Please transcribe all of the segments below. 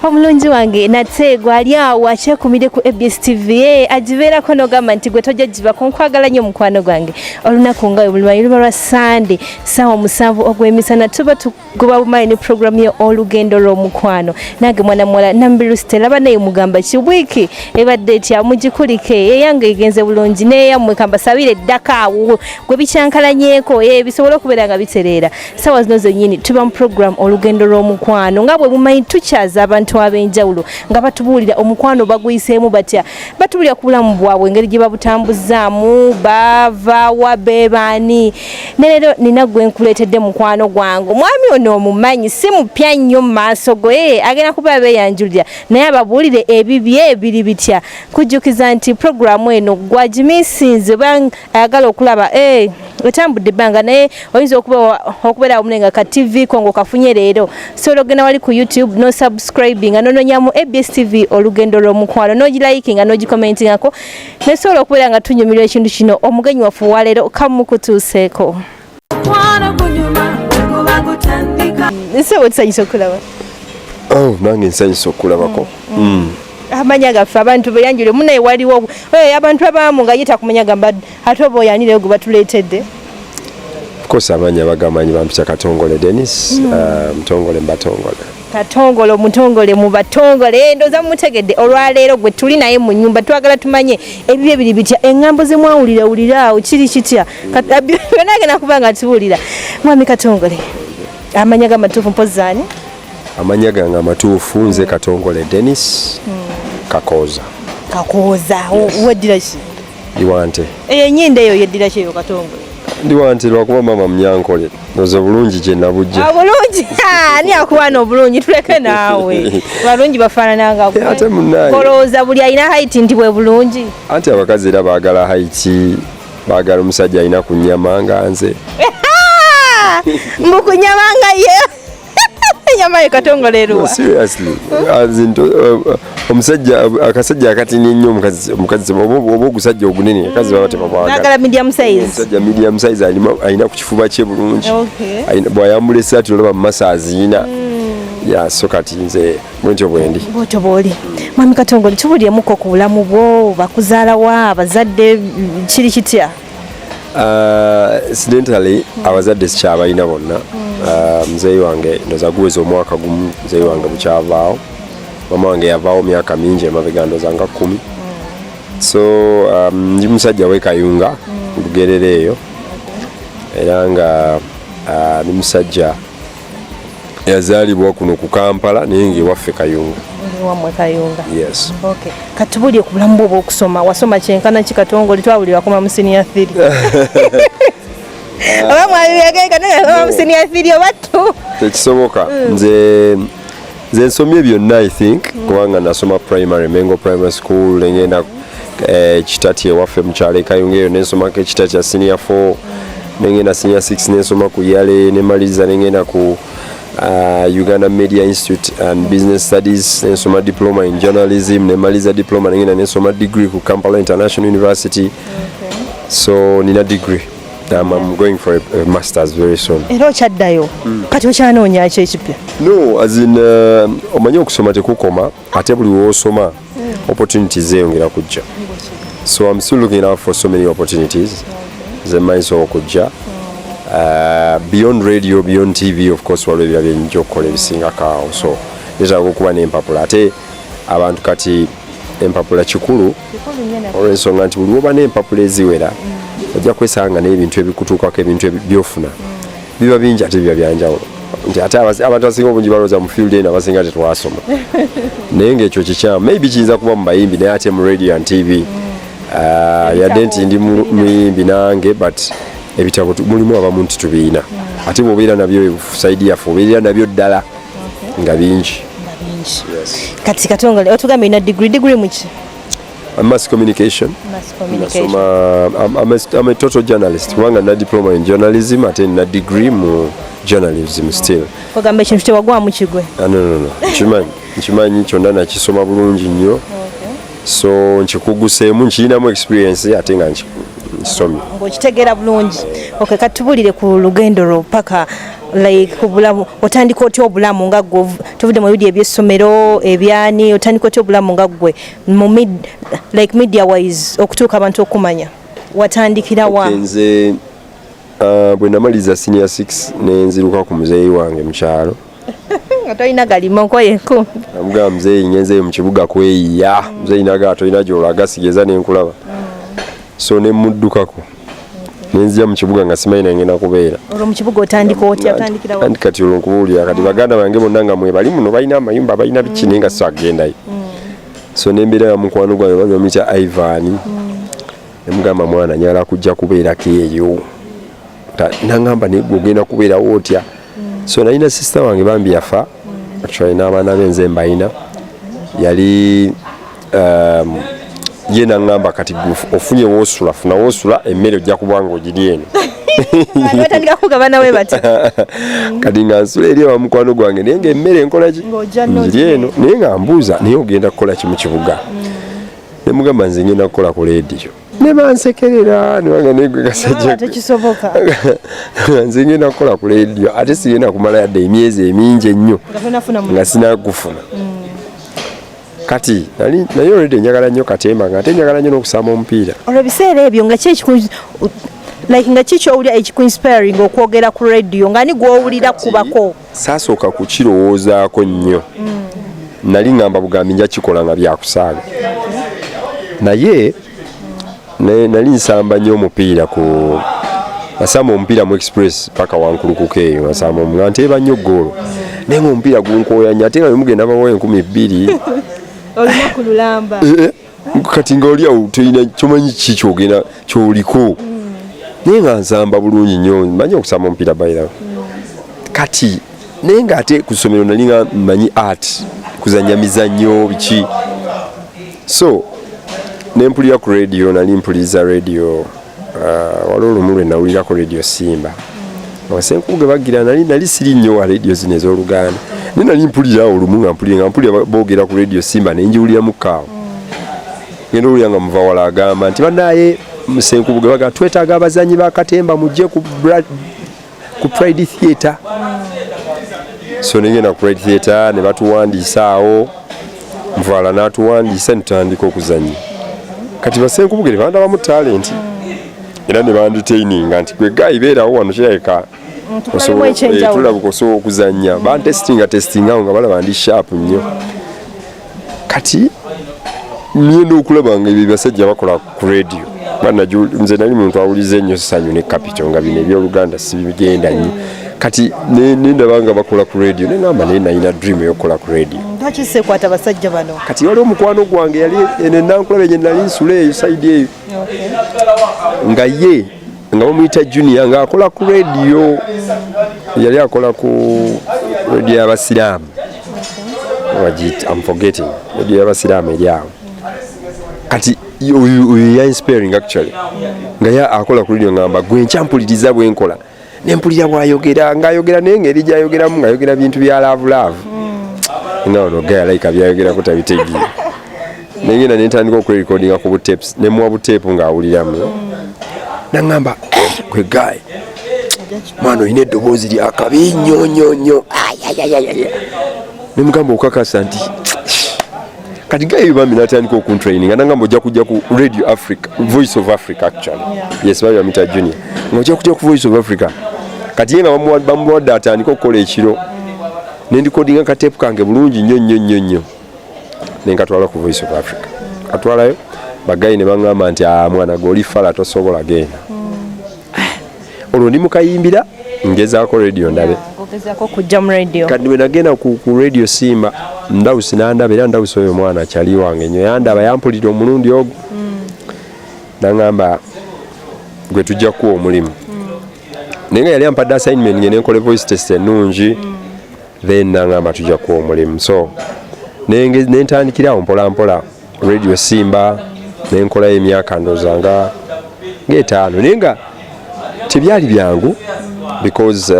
omulungi wange nateegwa ali awo akyekumire ku ABS TV agibeerako n'ogamba nti gwe tojja gibako nkwagala nnyo mukwano gwange olunaku nga bwe lumanyi luba lwa Sande ssaawa 7 ogw'emisana tuba tugoba bumanyi ne programu yo olugendo lw'omukwano nange mwana muwala Nambiru Stella banaye mugamba ki wiiki ebadde etya mugikulike eyange egenze bulungi neeyammwe kambasabire eddaka awo gwe bikyankalanyeeko bisobola okubeera nga bitereera ssaawa zino zennyini tuba mu programu olugendo lw'omukwano nga bwe mumanyi tukyaza abantu ab'enjawulo nga batubuulira omukwano baguyiseemu batya batubuulira ku bulamu bwabwe engeri gye babutambuzaamu bava wa beebaani ne leero nina gwe nkuleetedde mukwano gwange omwami ono omumanyi si mupya nnyo mu maaso ge agenda kuba beeyanjulira naye ababuulire ebibye ebiri bitya kujjukiza nti programu eno gwagimisinze oba ayagala okulaba etambudde ebbanga naye oyinza okubeera omulenga ka TV kongo kafunye leero sobola ogenda wali ku YouTube no subscribing nononyamu ABS TV olugendo lw'omukwano n'ogilikinga n'ogikomentingako nesobola okubeera nga tunyumirwa ekintu kino omugenyi waffe wa leero kamukutuuseeko nsewo tusanyusa okulaba nange nsanyusa okulabako amanya gaffe abantu beyanjule munaye waliwo abantu abamu nga yita kumanya gamba ate oba oyanire gwe batuleetedde kosa amanya bagamanyi bampita Katongole Dennis mutongole mbatongole Katongole omutongole mu batongole ndoza mutegedde olwaleero gwe tuli naye mu nyumba twagala tumanye ebibye biri bitya engambo ze mwawulira awo kiri kitya byonna agenda kuba nga tuwulira mwami Katongole amanya gamatuufu mpozaani amanya gange amatuufu nze Katongole Dennis Kakooza weddira ki Iwante ennyinda eyo yeddira ki eyo Katongole Ndiwante lwakuba mama Mnyankole noze bulungi gye nabujja bulungi ani akuwana obulungi tuleke naawe balungi bafaanana nga kolooza buli alina haiti nti bwe bulungi anti abakazi era baagala haiti baagala omusajja alina ku nnyama nga nze mbukunyamanga ye nyama ye Katongole erwa seriously omusajja akasajja akatini nnyo omukazi oba ogusajja ogunene akazi baba tebabwagala medium size omusajja medium size alina ku kifuba kye bulungi bw'ayambula essaati olaba mu maaso aziina so kati nze bwentyo bwendi bw'oli mwami Katongole tubuulyemuko ku bulamu bwo bakuzaalawa abazadde kiri kitya incidentally abazadde sikyabalina bonna muzeeyi wange ndoza guweza omwaka gumu muzeeyi wange bukyavaawo mama wange yavaawo myaka mingi emabega ndoza nga 10 so ndi musajja w'e Kayunga Lugerere eyo era nga ni musajja yazaalibwa kuno ku Kampala naye ng'ewaffe Kayunga wamwe Kayunga yes okay katubulye ku bulamu bwo okusoma wasoma kyenkana ki Katongole twawulira kuma mu senior 3 oba mwami yagenda nga mu senior 3 obatu tekisoboka nze nsomye byonna I think kubanga nasoma primary Mengo Primary School ngenda kitati ewaffe mu kyalo Kayunga eyo nensomako ekitati kya senior 4 nengenda senior 6 nensoma ku Yale nemaliza nengenda ku Uganda Media Institute and Business Studies nensoma diploma in journalism nemaliza diploma nengenda nensoma degree ku Kampala International University so nina degree I'm going for a master's very soon. Era okyaddayo kati okyanoonya ki ekipya? No, as in omanyi okusoma tekukoma ate buli w'osoma opportunities zeyongera kujja. So I'm still looking out for so many opportunities zemmanyiso okujja. Beyond radio, beyond TV, of course, waliwo ebirala byenjja okukola ebisingako awo. So neetaaga okuba n'empapula ate abantu kati empapula kikulu olw'ensonga nti buli woba n'empapula eziwera ojja kwesanga n'ebintu ebikutuukako ebintu byofuna biba bingi ate biba byanjawulo nti ate abantu asinga obungi balowooza mu field eno abasinga tetwasoma naye ng'ekyo kikyamu maybe kiyinza kuba mu bayimbi naye ate mu radio and TV yadde nti ndi muyimbi nange but ebitabo mulimu abamu nti tubiina ate bw'obeera nabyo saidi yaffe obeera nabyo ddala nga bingi kati Katongole otugambye ina degree muki? Mass communication. I'm a total journalist. Wanga na diploma in journalism, ate na degree mu journalism still. Ogamba ekintu tewagwamu kigwe? No. Nkimanyi kyonna nakisoma bulungi nnyo. So nkikuguseemu nkirinamu experience ate nga nsomye. Ng'okitegeera bulungi. Okay, katubulire ku lugendo lwo paka like ku bulamu otandika otya obulamu nga gwe tuvudde mu bidi eby'essomero ebyani otandika otya obulamu nga gwe mu media wise okutuuka abantu okumanya watandikira wa? Nze bwe namaliza senior 6 nenziruka ku muzeeyi wange mu kyalo. Nga tolina galima nkoye nkumi. Namugamba muzeeyi ngenzeeyo mu kibuga kweyiya. Muzeeyi naga tolina gy'olaga sigeza nenkulaba. So ne muddukako. Nenzija mu kibuga nga simanyi nangenda kubeera. Olwo mu kibuga otandika otya otandikira wa? Kati olwo nkubuulira kati baganda bange bonna nga mwe bali muno balina amayumba balina biki naye nga so agendayo. So nembeera ya mukwano gwange bali bamuyita Ivan. Nemugamba mwana nyala kujja kubeerako eyo. Nangamba naye gwe ogenda kubeerawo otya. So nalina sister wange bambi yafa. Actually n'abaana be nze mbalina. Yali ye nangamba kati ofunye wosula funa wosula emmere ojja kubanga ogiri eno. Batandika kugabana we bati. Kati nga nsula eri wa mukwano gwange naye ng'emmere enkola ki ngiri eno naye nga mbuuza naye ogenda kukola ki mu kibuga. Ne mugamba nze ngenda kukola ku leediyo. Ne bansekerera niwanga negwe kasajja tekisoboka. Nze ngenda kukola ku leediyo ate sigenda kumala yadde emyezi emingi ennyo nga sinakufuna. Kati naye already njagala nnyo katemba nga ate njagala nnyo n'okusamba omupiira. Olwo ebiseera ebyo nga nga kikyowulira ekikuinspiring okwogera ku radio nga ni gw'owulira kubako? Saasooka kukirowoozaako nnyo. Nali ngamba bugambi nja kikola nga byakusaaga. Naye nali nsamba nnyo omupiira nasamba omupiira mu express paka wankulukuko eyo nasamba nga nteeba nnyo ggoolo. Naye ng'omupiira gunkooyanya ate nga bemugenda bawo 2,000. Olunaku lulamba. Kati ng'oli awo tolina kyomanyi ki kyogenda kyoliko. Naye nga nsamba bulungi nnyo mmanyi okusamba omupiira bayira. Kati naye ng'ate ku ssomero nali nga mmanyi art kuzannya mizannyo biki. So nempulira ku radio nali mpuliriza radio waliwo olumu lwe nawulirako radio Simba. Abasenkuge bagira nali siri nnyo wa radio zino ez'Oluganda. Naye nali mpulira olumu nga mpulira boogera ku radio Simba ne njiwulira mu kaawo. Ngenda owulira nga muva wala agamba nti bannaaye Musenkubuge baga twetaaga abazannyi ba katemba mujje ku Pride Theatre. So negenda ku Pride Theatre ne batuwandiisa awo Muvala n'atuwandiisa ne tutandika okuzannya. Kati Basenkubuge bandaba mu talenti era ne banditaininga nti gwe gayi beerawo wano kirabika tulabuka osobola okuzannya testinga nga balaba ndi sharp nnyo. Kati ngenda okulaba nga ebyo basajja bakola ku radio. Nze nali muntu awuliza ennyo Ssanyu ne Capital nga bino ebyoluganda sibigenda nnyo. Kati nendaba nga bakola ku radio ne ngamba naye nalina dream ey'okukola ku radio. Lwaki seekwata basajja bano? Kati waliwo omukwano gwange yali enankulaba gye nali nsula eyo sayidi eyo nga ye nga bamuyita Junior ng'akola ku radio. Yali akola ku radio y'abasiraamu. I'm forgetting radio y'abasiraamu eri awo. Kati oyo ya inspiring actually nga ya akola ku radio ngamba gwe nkyampuliriza bwe nkola nempulira bwayogera ng'ayogera naye ngeri gy'ayogeramu ng'ayogera bintu bya laavu nga ono gaya like byayogera ko tabitegeera. Nengenda nentandika okwerekodinga ku butapes ne muwa buteepu ng'awuliramu nangamba gwe gayi mwana olina eddoboozi lyakabi nnyo nemugamba okakasa nti kati gayi bambi natandika okuntraininga nangamba ojja kujja ku Radio Africa, Voice of Africa actually. Yes, bali bamita Junior ng'ojja kujja ku Voice of Africa. Kati ye nga bamuwadde atandika okukola ekiro nendikodinga kateepu kange bulungi nnyo nenkatwala ku Voice of Africa. Katwalayo bagayi ne baŋŋamba nti mwana goli fala tosobola genda. Olwo ndi mukayimbira ngezaako radio ndabe. Ogezaako kujja mu radio. Kati bwe nagenda ku radio Simba Ndawusi n'andaba era Ndawusi oyo mwana akyali wange nnyo yandaba yampulira omulundi ogwo. Naŋŋamba gwe tujja kuwa omulimu. Naye nga yali ampadde assignment ngende nkole voice test ennungi then naŋŋamba tujja kuwa omulimu. So nentandikirawo mpola radio Simba nenkolayo emyaka ndowooza nga 5 naye nga tebyali byangu because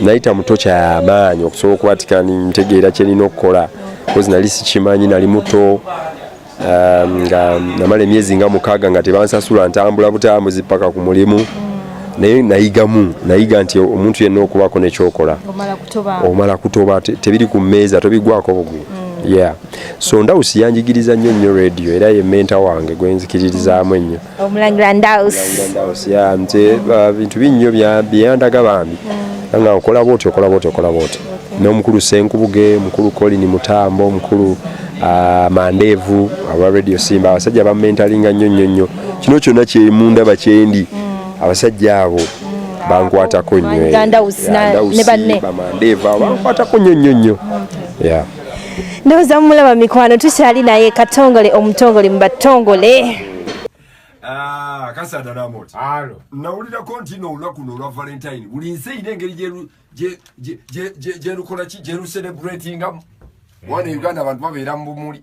nayita mutocha y'amaanyi okusobola okubatika ntegeera kye nina okukola because nali sikimanyi nali muto nga namala emyezi nga 6 nga tebansasula ntambula butambuzi paka ku mulimu naye nayiga nti omuntu yenna okubaako nekyokola omala kutoba tebiri ku mmeeza tobigwako bugwi so Ndawusi yanjigiriza nnyo radio era ye menta wange gwenzikiririzaamu ennyo Omulangira Ndawusi nti bintu binnyo byandaga bambi nga okola bwoti n'omukulu Senkubuge mukulu Colin Mutambo mukulu Mandevu aba Radio Simba abasajja bamentalinga nnyo kino kyonna kyemunda bakyendi abasajja abo bankwatako nnyo Ndawusi ne banne Mandevu bankwatako nnyo ndowooza mulaba mikwano tukyali naye Katongole omutongole mu batongole Kasada Ramoti. Nawulirako nti olunaku luno olwa Valentine buli nsi erina engeri gyerukola ki gyerucelebratinga wana Uganda abantu babeera mu bumuli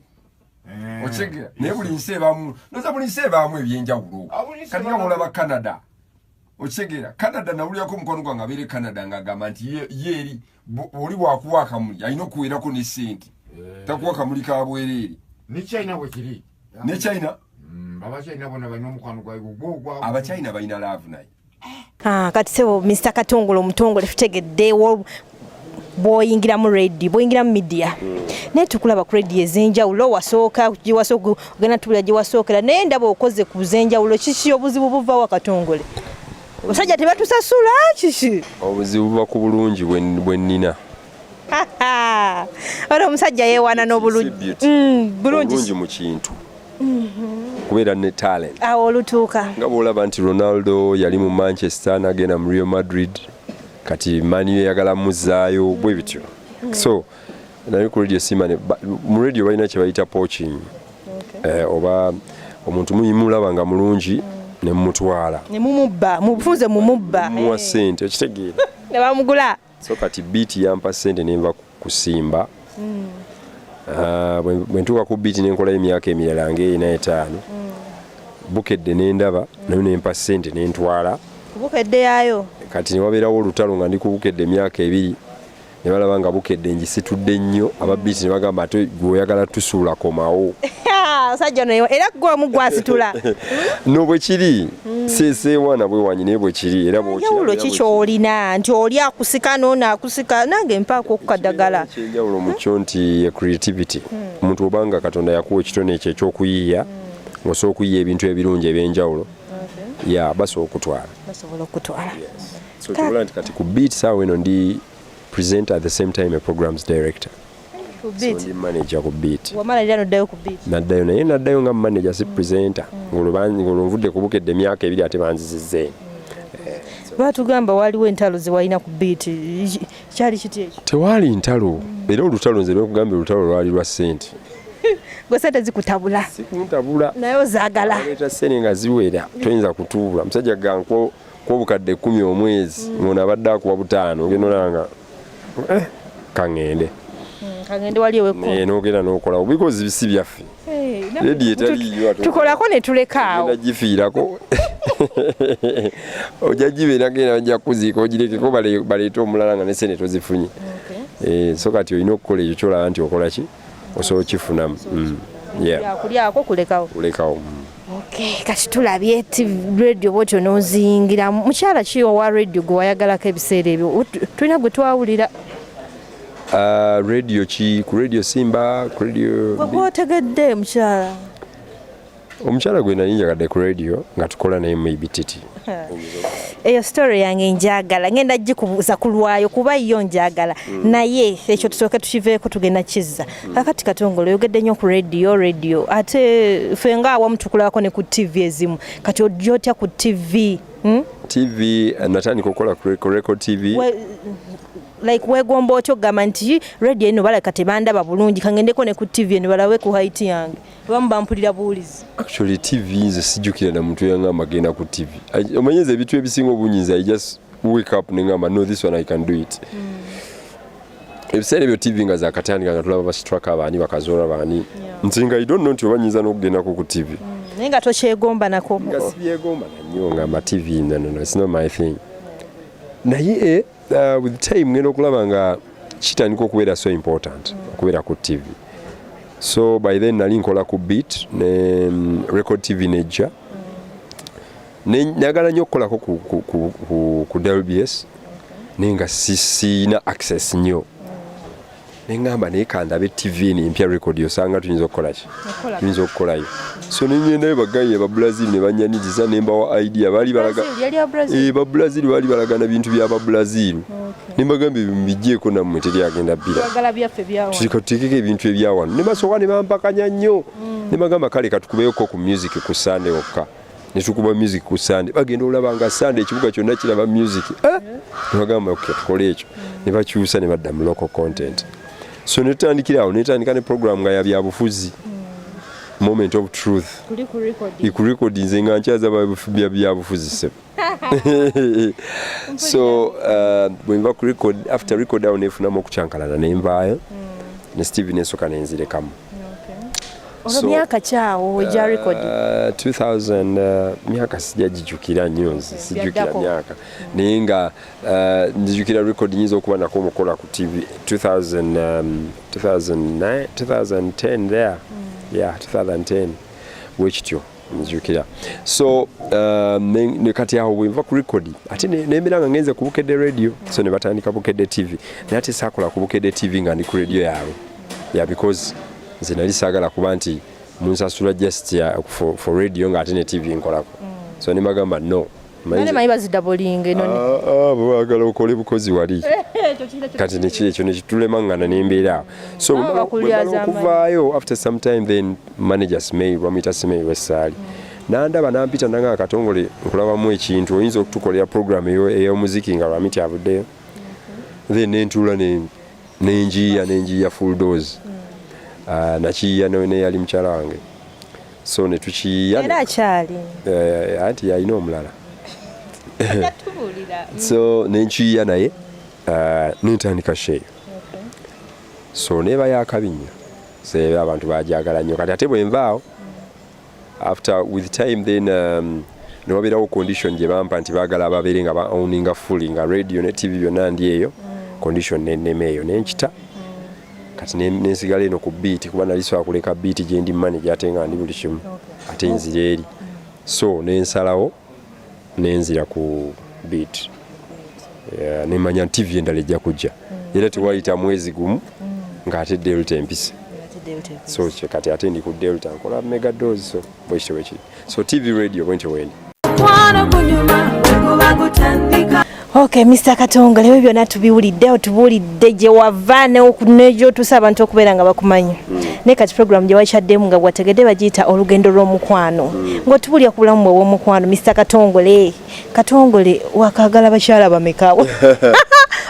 okitegeera naye buli nsi ebamu noza buli nsi ebaamu ebyenjawulo kati nga mulaba Canada okitegeera Canada nawulirako omukwano gwange abeere Canada ng'agamba nti ye eri oli bwakuwa akamuli alina okuweerako ne ssente takuwa akamuli ka bwereere ne China bwe kiri ne China Abachina bona balina omukwano gwa Abachina balina love naye kati sebo Mr. Katongole omutongole tutegedde bw'oyingira mu radio bw'oyingira mu media naye tukulaba ku radio ez'enjawulo wasooka ogenda tubula gye wasookera naye ndaba okoze ku z'enjawulo kiki obuzibu buva wa Katongole basajja tebatusasula kiki obuzibu buva ku bulungi bwe nnina ora omusajja yeewaana n'obulungi bulungi mu kintu kubeera ne talent awo olutuuka nga bw'olaba nti Ronaldo yali mu Manchester n'agenda mu Real Madrid kati Mani yagala muzzaayo bwe bityo so naye ku radio Simba mu radio balina kye bayita poaching oba omuntu muyimulaba nga mulungi ne mumutwala ne mumubba mufunze mumubba muwa ssente okitegeera ne bamugula so kati biiti yampa ssente nenva kusimba bwe ntuuka ku biiti nenkola emyaka emirala nga 45 bukedde nendaba nayo nempa ssente nentwala bukedde yayo kati ne wabeerawo olutalo nga ndi ku bukedde emyaka 2 ne balaba nga bukedde ngisitudde nnyo ababiiti ne bagamba ate gweoyagala tusuula komawo sajja no era gwe mugwasitula no bwe kiri seeseewana bwe wanyi naye bwe kiri era bw'okirabula kikyolina nti oli akusika n'ono akusika nange mpaako okukaddagala ekyenjawulo mu kyo nti ye creativity omuntu obanga Katonda yakuwa ekitone ekyo ekyokuyiiya ng'osobola okuyiiya ebintu ebirungi ebyenjawulo basobola okutwala so kibula nti kati ku beat saawa eno ndi presenter at the same time a programs director so ndi manager ku beat wamalira noddayo ku beat naddayo naye naddayo nga manager si presenter ng'olonvudde ku bukedde emyaka 2 ate banzizizze batugamba waliwo entalo zewalina ku beat kyali kiti ekyo tewaali ntalo era olutalo nze lwekugambye olutalo lwali lwa ssente gwe sente zikutabula sikuntabula naye ozaagala leeta ssente nga ziwera toyinza kutuula musajja gankwo kwobukadde 10 omwezi ng'ono abadde akuwa 5 ogenda olanga kaŋŋende wali n'ogenda n'okolawo because bisi byaffe redi etaliyo tukolako ne tulekaawo gifiirako ojja gibeera genda bajja kuziika ogirekeko baleete omulala nga n'essente tozifunye so kati olina okukola ekyo kyolaba nti okola ki osobola okifunamu kulyako kulekawo kati tulabye radio bwotyo n'oziyingira mukyala ki owa radio gwe wayagalako ebiseera ebyo tulina gwe twawulira radio ki ku radio Simba ku radio gweotegedde mukyala omukyala gwe nali njagadde ku radio nga tukola naye mu ibititi eyo story yange njagala ngenda gikubuuza ku lwayo kuba yo njagala naye ekyo tusooke tukiveeko tugenda kizza kakati Katongole oyogedde nnyo ku radio ate ffe nga awamu tukulabako ne ku TV ezimu kati ojja ku TV TV natandika okukola ku Record TV like wegomba otyo gamba nti radio eno balaka tebandaba bulungi kangendeko ne ku TV eno balawe ku height yange bamu bampulira buulizi actually TV nze sijjukira na muntu yangamba agenda ku TV omanyeze ebitu ebisinga obunyiza I just wake up nengamba no this one I can do it ebiseera ebyo TV nga zakatandika nga tulaba bastraka abaani bakazoora baani nti I don't know nti obanyiza n'okugendako ku TV naye nga tokyegomba nako nga sibyegomba nannyo ngamba TV no it's not my thing naye with time ngenda okulaba nga kitandika okubeera so important okubeera ku TV So by then nali nkola ku beat ne Record TV nejja. Njagala nnyo okukolako ku WBS naye nga sina access nnyo. Nengamba naye kandabe TV empya record osanga tuyinza okukolayo. So nengendayo bagaye ba Brazil ne banyaniriza nembawa idea bali balaga ba Brazil bali balagana bintu bya ba Brazil. Nembagambe bijjeko nammwe teri agenda bila. Tutikeke ebintu ebyawano. Nebasoka ne bampakanya nnyo. Nebagamba kale katukubeyoko ku music ku Sunday okka. Netukuba music ku Sunday. Bagenda olaba nga Sunday ekibuga kyonna kiraba music. Nebagamba okay tukole ekyo. Ne bakyusa ne badda mu local content. So netandikira awo netandika ne program nga ya byabufuzi. Moment of truth. Ku record nze nga nkyaza byabufuzi se. So when we record after record down nefuna okucyankalana nembayo ne Steve nesoka nenzirekamu. Ono myaka kyawo weja record 2000 myaka sijajijukira nnyo sijukira myaka naye nga njijukira record nyinza okuba nako mukola ku TV 2009 2010 there yeah 2010 wekityo njijukira so ne kati awo bwenva ku record ate nemiranga ngenze ku Bukedde radio so ne batandika Bukedde TV naye ate sakola ku Bukedde TV nga ndi ku radio yawe yeah because nze nali saagala kuba nti munsasula just for radio nga ate ne TV nkolako so ne bagamba no manyi bazidabolinga noni baagala okole bukozi wali kati nekyo nekitulemangana nembeera so okuvaayo after some time then managers may Ramita Simei Wesali nandaba nampita nanga Katongole nkulabamu ekintu oyinza okutukolera program ey'omuziki nga Ramita avuddeyo then nentula nenjiya full dose nakiya ne yali mukyala wange so ne tukiya era akyali anti yalina omulala so nenkiya naye nentandika sheeyo so neba yakabinnyo so abantu bajagala nnyo kati ate bwenvaawo after with time then ne wabeerawo condition gye bampa nti baagala ababeere nga ba-owninga fully nga radio ne TV byonna ndi eyo condition nennemeeyo nenkita kati nensigala eno ku beat kuba nali sobola kuleka beat gye ndi manager ate nga ndi buli kimu ate nzira eri so nensalawo nenzira ku beat nemanya TV endala ejja kujja era tewayita mwezi gumu ng'ate Delta empisa so kati ate ndi ku Delta nkola mega dose so bwekityo bwekiri so TV radio bwentyo wendi. Okay, Mr. Katongole ebyo byonna tubiwulidde gye wava n'egyotuusa abantu okubeera nga bakumanya naye kati program gye wakyaddemu nga bwategedde bagiyita olugendo lw'omukwano ng'otubulya ku bulamu bw'omukwano Mr. Katongole wakaagala bakyala bamekawo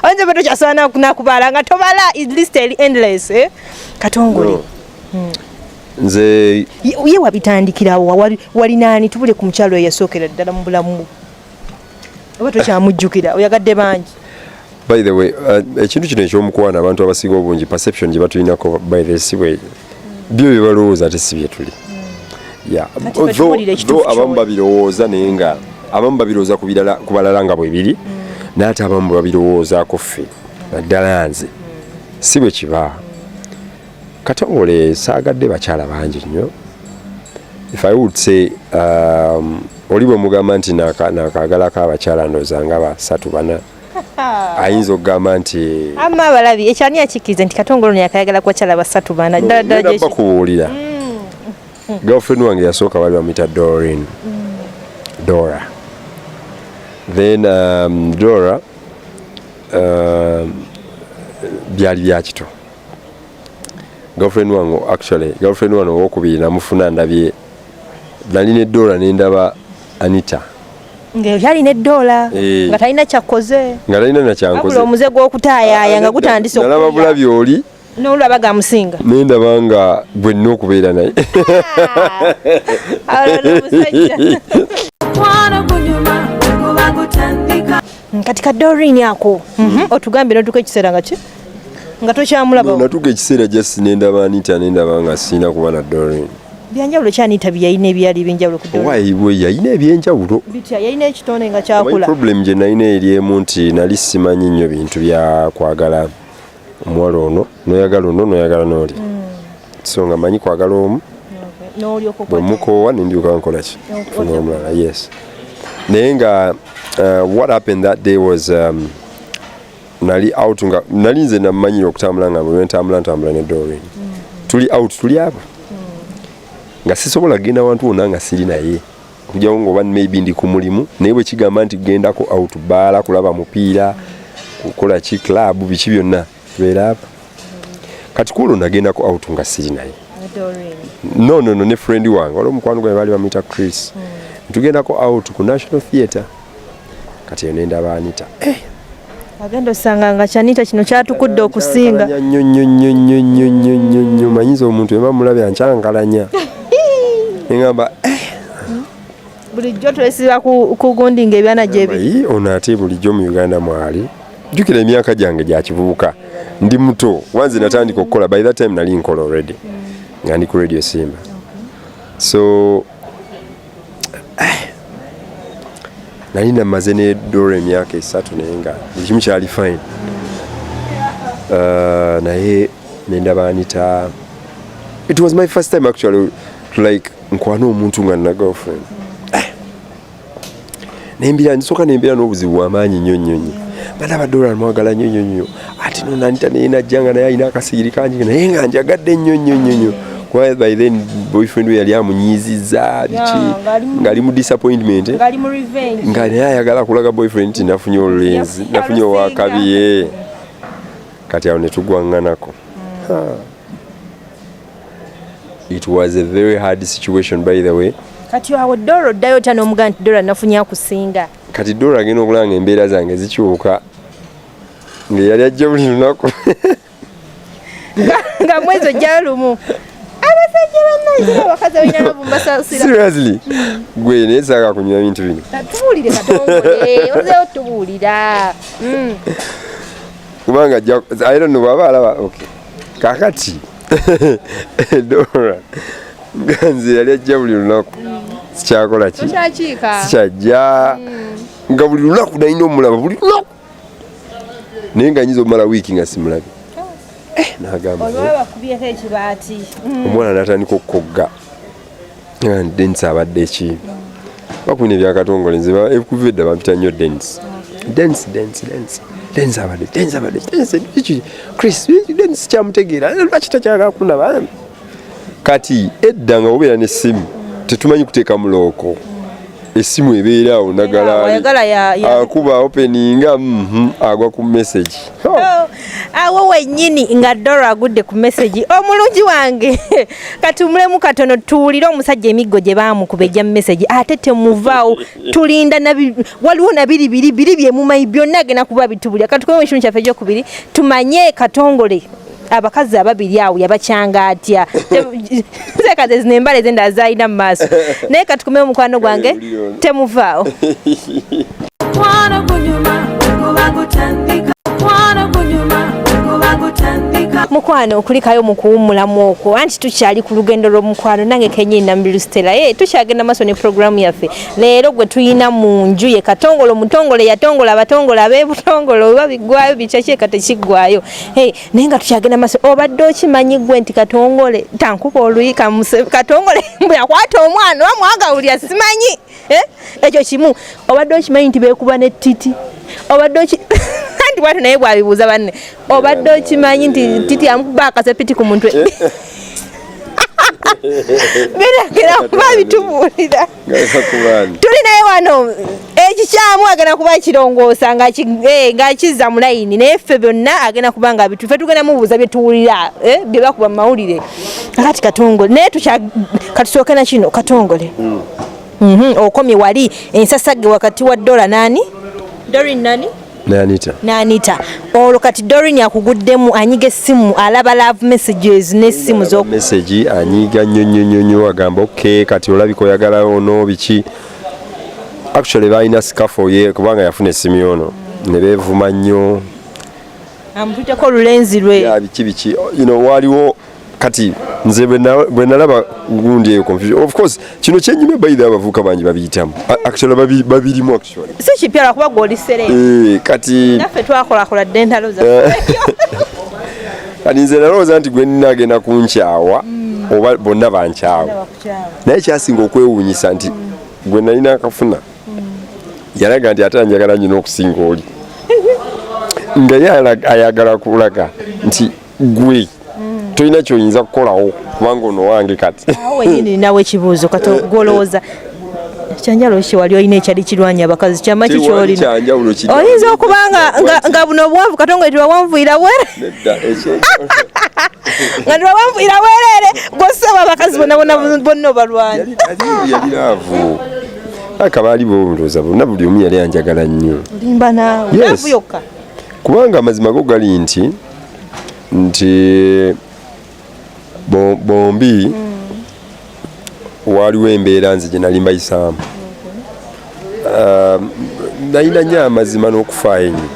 oyinza be tokyasobola nakubaala nga tobala list eri endless Katongole nze ye wabitandikirawo wali naani tubulye ku mukyalo eyasookera ddala mu bulamu oba tokyamujjukira oyagadde bangi by the way ekintu kino eky'omukwano abantu abasinga obungi perception gye batulinako by the siwe byo bye balowooza ate si bye tuli abamu babirowooza naye nga abamu babirowooza ku balala nga bwe biri naye ate abamu babirowoozaako ffe naddala nze si bwe kiba Katongole saagadde bakyala bangi nnyo if I would say oli bwe mugamba nti nakaagalako abakyala ndooza nga 3-4 ayinza okugamba nti amma abalabi ekyani akikkiriza nti Katongole ono yakayagala ku bakyala 3-4 ddala bakubuulira girlfriend wange yasooka bali bamuyita Dora then Dora byali byakito girlfriend wange owokubiri namufuna ndabye nali ne Dora nendaba Anita ng'okyalina eddola nga talina kyakkoze abula omuze gw'okutaayaaya nga gutandise nalaba bulabi oli n'olulaba gamusinga nendaba nga bwenna okubeera naye kati ka Doreen ako otugambye n'otuka ekiseera nga ki nga tokyamulaba natuka ekiseera just nendaba Anita nendaba nga sina kuba na Doreen byanjawulo kyanita byalina ebyali ebyenjawulo ku Doreen yalina ebyenjawulo bitya yalina ekitone nga kyakula problem gye nalina eryemu nti nali simanyi nnyo bintu bya kwagala omuwala ono noyagala n'oli so nga manyi kwagala omu bwe mukoowa nendyoka nkola ki funa omulala. Yes, naye nga what happened that day was nali out nga nali nze namanyire okutambula nga ntambula ne Doreen tuli out tuli abo nga sisobola kugenda wantu wonna nga siri naye okujjawo ngaoba maybe ndi ku mulimu naye bwe kigamba nti kugendako out baala kulaba mupiira kukola ki club biki byonna tubeera apa kati kulo nagendako out nga siri naye no ne friend wange waliwo mukwano gwe baali bamuyita Chris tugendako out ku National Theatre kati yo nendaba Anita agenda osanga nga Chanita kino kyatukudde okusinga nnyo manyiza omuntu eba mulabye ankyankalanya engamba bulijjo twesiba ku gundi ng'ebyana gyebi ono ate bulijjo mu Uganda mwali jjukira emyaka gyange gya kivubuka ndi muto wanze natandika okukola by that time nali nkola already nga ndi ku Radio Simba so nali namaze ne Dora emyaka 3 naye nga buli kimu kyali fine naye nendaba Anita. It was my first time actually to like nkwana omuntu nga nina girlfriend nembira nsoka nembira n'obuzibu bw'amaanyi nnyo balaba Dora mwagala nnyo ati no Anita naye najjanga naye alina akasiri kangi naye nga njagadde nnyo kwa by then boyfriend we yali amunyiziza biki ngali mu disappointment ngali mu revenge ngali ayagala kulaga boyfriend nti nafunye olulenzi nafunye owakabiye kati awo ne tugwanganako. It was a very hard situation by the way. Kati awo Dora ddayo tano omugana nti Dora nafunye akusinga kati Dora agenda okulanga embeera zange zikyuka nga yali ajja buli lunaku nga mwezi ojjayo lumu abasajja bannaye abakazi balina nabumbasasira seriously gwe neesaka kunywa bintu bino tubuulire katongole ozeewo tubuulira kubanga I don't know baba alaba okay kakati Dora nze yali ajja buli lunaku sikyakola ki sikyajja nga buli lunaku nalina omulaba buli lunaku naye nga nyiza omala wiiki nga simulabi nagamba omwana natandika okukogga Dennis abadde ki bakwina ebyakatongole nze ekuva edda bampita nnyo Dennis abadde Chris Dennis kyamutegeera lwaki takyagala kunaba kati edda nga obeera n'essimu tetumanyi kuteeka mulooko esimu ebeera awo nagala akuba openinga agwa ku message awo wennyini nga Dora agudde ku message omulungi wange katumulemu katono tuwulire omusajja emiggo gye baamukuba ejja mu message ate temuvaawo tulinda waliwo na biri byemumanyi byonna agenda kuba bitubulya katukomewo ekimu kyaffe ekyokubiri tumanye katongole abakazi ababiri awo yabakyanga atya zekaze zino embala ezendala zalina mu maaso naye katukomewo mukwano gwange temuvaawo mukwano okulikayo mu kuwummulamu okwo anti tukyali ku lugendo lw'omukwano nange kenyini Nambiru Stella tukyagenda maaso ne programu yaffe leero gwe tuyina mu nju ye katongole omutongole yatongola abatongole ab'ebutongole oba biggwayo bikyakika tekiggwayo naye nga tukyagenda maaso obadde okimanyi gwe nti katongole tankuba oluyi katongole mbwe yakwata omwana oba mwagawulya simanyi ekyo kimu obadde okimanyi nti beekuba ne Titi obadde anti bwatu naye bwabibuuza banne obadde okimanyi nti Titi amukuba akasepiti ku mutwe biragera kuba bitubuulira tuli naye wano ekikyamu agenda kuba kirongoosa ng'akizza mu layini naye ffe byonna agenda kuba nga bitufe tugenda mubuuza bye tuwulira bye bakuba mu mawulire kati katongole naye katusooke na kino katongole okomye wali ensasage wakati wa Dora nani Doreen nani Anita olwo kati Doreen yakuguddemu anyiga essimu alaba love messages n'essimu zo message anyiga nnyo agamba okay kati olabika oyagala ono biki actually balina scaffold ye kubanga yafuna essimu yono ne beevuma nnyo amupiteko olulenzi lwe biki waliwo kati nze bwe nalaba gundi eyo confusion of course kino kyenyume baida abavuka bangi babiyitamu actually babirimu actually si kipya kuba goli sere kati naffe twakola dentalo za kati nze nalowooza nti gwe nagenda kunkyawa oba bonna bankyawa naye kyasinga okwewuunyisa nti gwe nalina akafuna yalaga nti ate anjagala nnyo n'okusinga oli nga ye ayagala kulaga nti gwe tolina kyoyinza kukolawo kubanga ono wange kati wenyini nawe ekibuuzo kati golowooza ekyanjalo ki wali olina ekyali kirwanya abakazi kyama ki kyolina oyinza okubanga nga buno obwanvu katonga etibwa wanvuira were nga tiba wanvuira werere gwosaba abakazi bonna obalwanya yaliraavu aka baali boolooza bonna buli omu yali anjagala nnyo limba naawe naavu yokka kubanga amazima go gali nti bombi waliwo embeera nze gye nali mbayisaamu nalina nnyo amazima n'okufaayo ennyo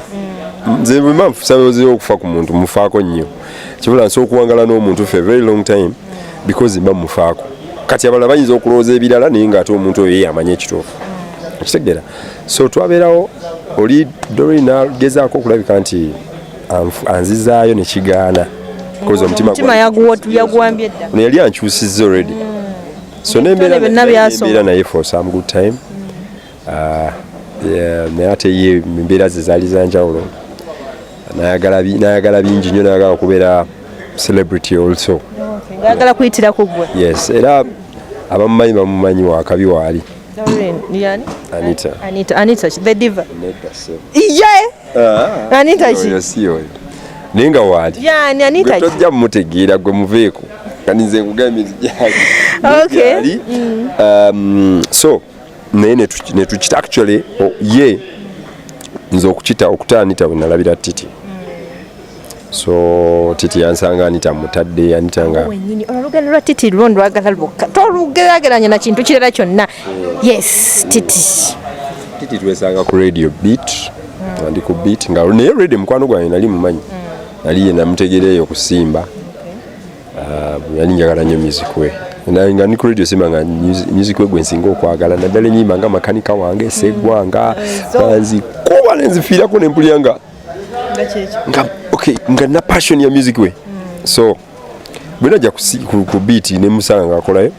nze bwemba nsabozeyo okufa ku muntu mufaako nnyo kibula nsobola okuwangala n'omuntu for a very long time because mba mufaako kati abalala bayinza okulowooza ebirala naye ng'ate omuntu oyo ye amanya ekituufu okitegeera so twabeerawo oli Doreen agezaako okulabika nti anzizaayo ne kigaana omutima yaguwambye dda yali ankyusizza already so nembeera naye for some good time naye ate ye embeera ze zaali zanjawulo nayagala bingi nnyo nayagala okubeera celebrity also ngayagala kuyitira ku gwe yes era abamumanyi bamumanyi wakabi waali Anita the diva Anita ki naye nga waali Anita tojja mumutegeera gwe muveeko kanize nkugambye okay so naye netukita actually ye nze okuta Anita bwe nalabira Titi so Titi yansanga Anita mutadde Anita nga wenyini olugendo lwa Titi lulondo lwagala lwokka tolugeraageranya na kintu kirala kyonna yes Titi twesanga ku radio beat ndi ku beat nga naye radio mukwano gwange nali mumanyi nali ye namutegereeyo okusimba yali njagala nnyo music we nga ni ku radio simba nga music we gwe nsinga okwagala naddala enyimba nga makanika wange segwanga nzikuba nenzifiirako nempulira nga nga na passion ya music we so bwe najja ku beat nemusanga ngaakolayo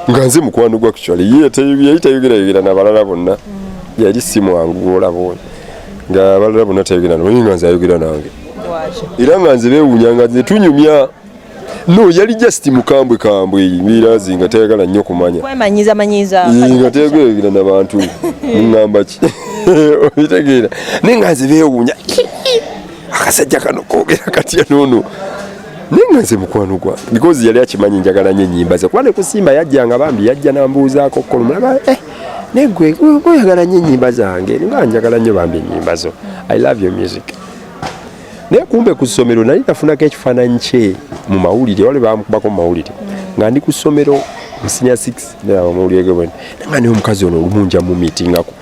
nga nze mukwano gwa actually yali tayogera nabalala bonna yali si mwangu olaba nga abalala bonna tayogera naye nga nze ayogera nange era nga nze beewuunya nga nze tunyumya no yali just mukambwe mirazi nga tayagala nnyo kumanya nga tayogera n'abantu muŋŋamba ki obitegeera naye nga nze beewuunya akasajja kano koogera katya noono naye nga nze mukwano gwa because yali akimanyi njagala nnyo ennyimba ze kuba ne kusimba yajjanga bambi yajja nambuuzaako kolumulaga naye gwe oyagala nnyo ennyimba zange nga njagala nnyo bambi ennyimba zo I love your music naye kumbe ku ssomero nali nafunako ekifaananyi kye mu mawulire wale bamukubako mu mawulire nga ndi ku ssomero mu senior 6 amawulire ge bwene nga niwe omukazi ono olumunja mu miitingako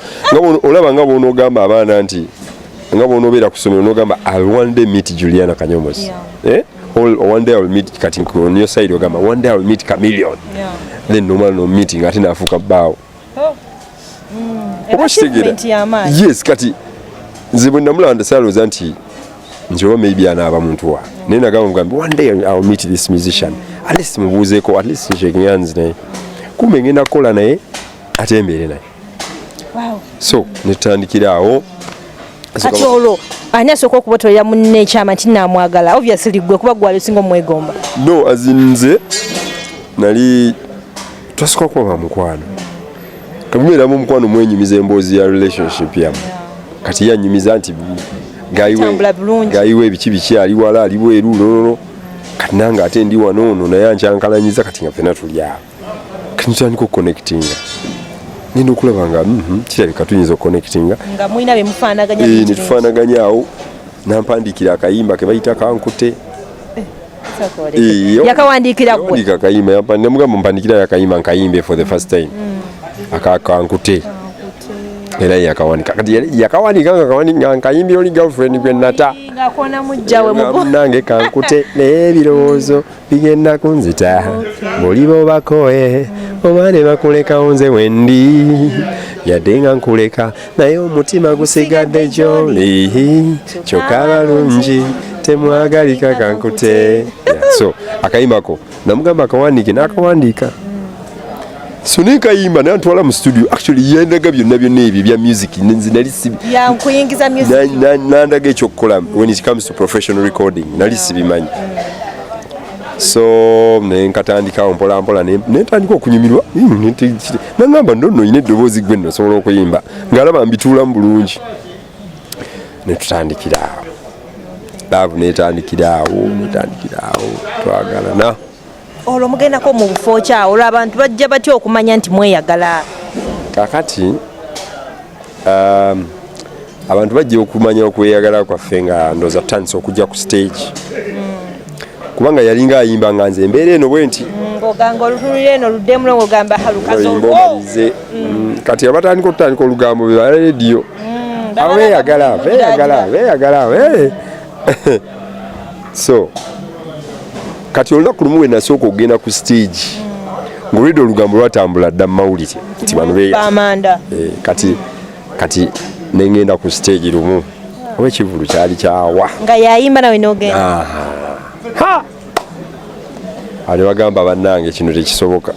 olaba nga bwonoogamba abaana nti nga bwonoobeera ku ssomero n'ogamba I'll one day meet Juliana Kanyomozi one day I'll meet kati on your side ogamba one day I'll meet Chameleon then nomala no meeting ate naafuuka bbaawo oba kitegeera yes kati nze bwe namulanda saalowooza nti njoba maybe anaaba muntu wa naye nagamba mugambe one day I'll meet this musician at least mubuuzeeko at least shaking hands naye kumbe ngenda kukola naye ate embeere naye so netutandikira awo ati olwo ani asooka okubotolera munne ekyama tinamwagala obviously gwe kuba gwali osinga omwegomba no azinze nali twasooka kuba mukwano kabumeeramu omukwano mwenyumiza emboozi ya relationship yamu kati yanyumiza nti gayiwe ebiki ali wala ali bweru lolo kati nange ate ndi wano ono naye ankyankalanyiza kati nga ffena tuli awo kati tutandika okuconnectinga nenda okulaba nga kirabika tuyinza okuconnectinga nga mulina bemufaanaganya netufaanaganya awo nampandiikira akayimba ke bayita kankute yakawandiikira gwe akayimba namugamba mpandikirayo akayimba nkayimbe for the first time akakankute era yakawanika kati yakawanika nga nkayimbira oli girlfriend gwe nata ngakona mujjawe nange kankute naye ebirowoozo bigenda kunzita buli bobakoe oba ne bakulekawo nze wendi yadde nga nkuleka naye omutima gusigadde gy'oli kyokka balungi temwagalika kankute. So akayimbako namugamba akawandiike n'akawandiika. So nekayimba nantwala mu studio. Actually yendaga byonna ebyo bya music nali sibi ya nkuyingiza music nandaga ekyokukola when it comes to professional recording nali sibimanyi. So nenkatandikawo mpolampola netandika okunyumirwa nangamba nno ine eddoboozi gwe nno osobola okuyimba ngaalaba mbituulamu bulungi. Netutandikiraawo laavu netandikiraawo twagalana. olwo mugendako mu bufo kyawo olwo abantu bajja batya okumanya nti mweyagala? Kakati abantu bajja okumanya okweyagala kwaffe nga ndooza tutandise okujja ku stage kubanga yalinga ayimba nga nze embeera eno bwe nti ng'oganga olutulire eno luddemu ng'ogamba halukazongo. Kati abatandika okutandika olugambo be bala rediyo beeyagala. So kati olunaku lumu we nasooka okugenda ku stage ng'olwedde olugambo lwatambula dda mu mawulire nti bano Amanda. Kati nengenda ku stage lumu oba ekivulu kyali kyawa nga yayimba nawe n'ogenda. Ale bagamba bannange kino tekisoboka.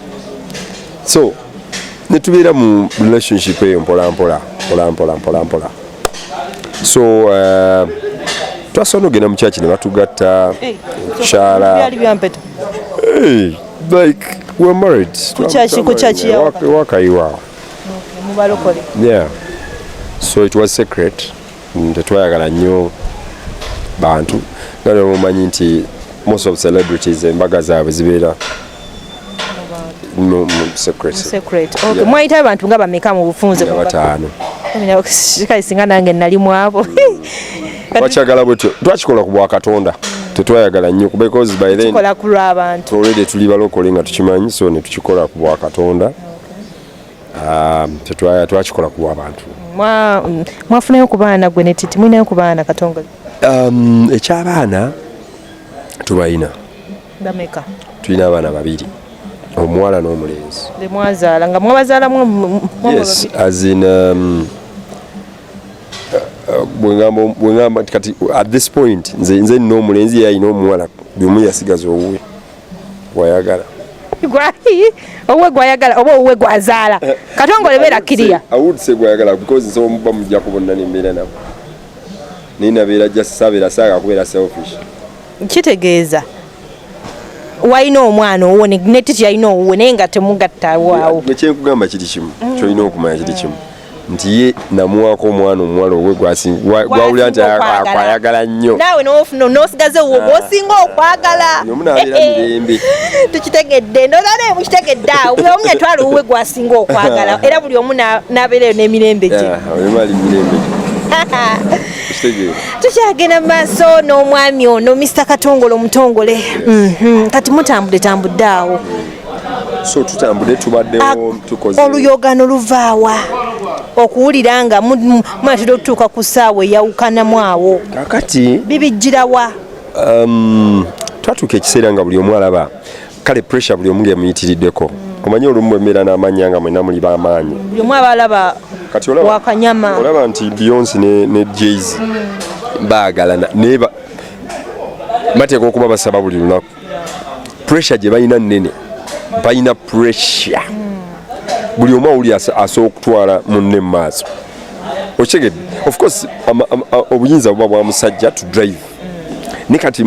So netubeera mu relationship eyo mpolampola. So twasobola ogenda mu kyaki ne batugatta kyala like we're married. Kukyaki wakayiwa mubalokole. Yeah. So it was secret. Tetwayagala nnyo bantu nga mumanyi nti most of celebrities embaga zaabwe zibeera mu secret. Okay. Mwayita abantu nga bameka mu bufunze? Bataano. Singa nange nali mu abo. Twakigala bwetyo twakikola ku bwa Katonda tetwayagala nnyo because by then tukola ku lw'abantu already tuli balokole nga tukimanyi so ne tukikola ku bwa Katonda. Twakikola ku bw'abantu. Mwafunayo ku baana gwe ne Titi mwinayo ku baana Katongole? Ekyabaana tubayina. Bameka? Tulina abaana babiri, omuwala n'omulenzi. Bemwazaala nga mwabazaalamu? Yes, as in bwengamba kati at this point nze n'omulenzi yayina omuwala byomu yasigaza owuwe wayagala. Owe gwayagala oba owe gwazaala? Katongole beera kiriya. I would say gwayagala because nsobola muba mujja kubonna nembeera nabo. Ninabeera just sabeera saaga kubeera selfish. Kitegeeza wayina omwana owo ne Titi yayina owuwe naye nga temugatta waawo. Ekyenkugamba kiri kimu kyolina okumanya kiri kimu nti ye namuwaako omwana omuwala owe gwawulira nti akwayagala nnyo. Naawe n'osigaze owuwo gw'osinga okwagala. Omu n'abeera mirembe. Tukitegedde ndooza naye mukitegedde awo buli omu yatwala owuwe gw'asinga okwagala era buli omu n'abeerayo n'emirembe gye. Omu ali mirembe. Tukyagenda mu maaso n'omwami ono Mr. Katongole omutongole. Kati tambudde awo. So tutambudde tubaddewo tukoze. Oluyogano luvaawa okuwulira nga mwatera okutuuka ku ssaawa eyawukanamu awo. Kakati bibijjirawa? Twatuuka ekiseera nga buli omu alaba kale pressure buli omu ng'emuyitiriddeko. Omanyi olumu bwembeera n'amannya nga mwenna muli b'amaanyi. Buli omu aba alaba wakanyama. Olaba nti Beyonce ne Jay-Z baagalana naye bateeka okuba basaba buli lunaku. Pressure gye balina nnene. Balina pressure. Buli omu awuli asobola okutwala munne mu maaso. Okigedde. Of course obuyinza buba bwa musajja to drive. Ne kati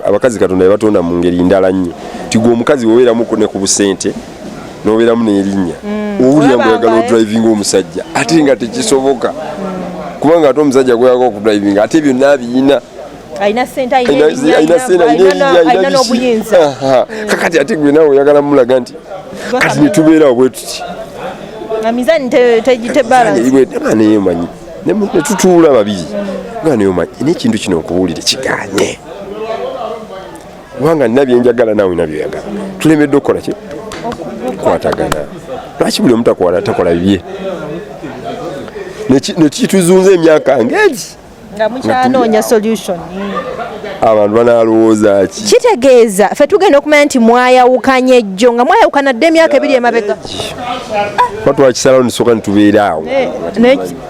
abakazi Katonda yabatonda mu ngeri ndala nnyo. Tigwe omukazi wobeeramu ne ku busente n'obeeramu n'erinnya. Owulira mbu oyagala odrivinga omusajja ate nga tekisoboka. Kubanga ate omusajja gweyagala okudrivinga ate byonna abiyina. Alina ssente alina n'obuyinza. Kakati ate gwe naawe oyagala mulaga nti kati ne tubeerawo bwe tuti. Nga mizaani tebalance. Neyomanyi ne tutuula babiri nga neyomanyi n'ekintu kino okubuulire kiganye. Kubanga nina byenjagala naawe nina byoyagala. Tulemedde okukola ki? Kwatagana. Lwaki buli omu takola bibye? Ne kituzunza emyaka ng'egi nga mukyanoonya solution. Abantu banalowooza ki? Kitegeeza ffe tugenda okumanya nti mwayawukanye ejjo nga mwayawukana dde emyaka 2 emabega. Twakisalawo nisooka nitubeera awo.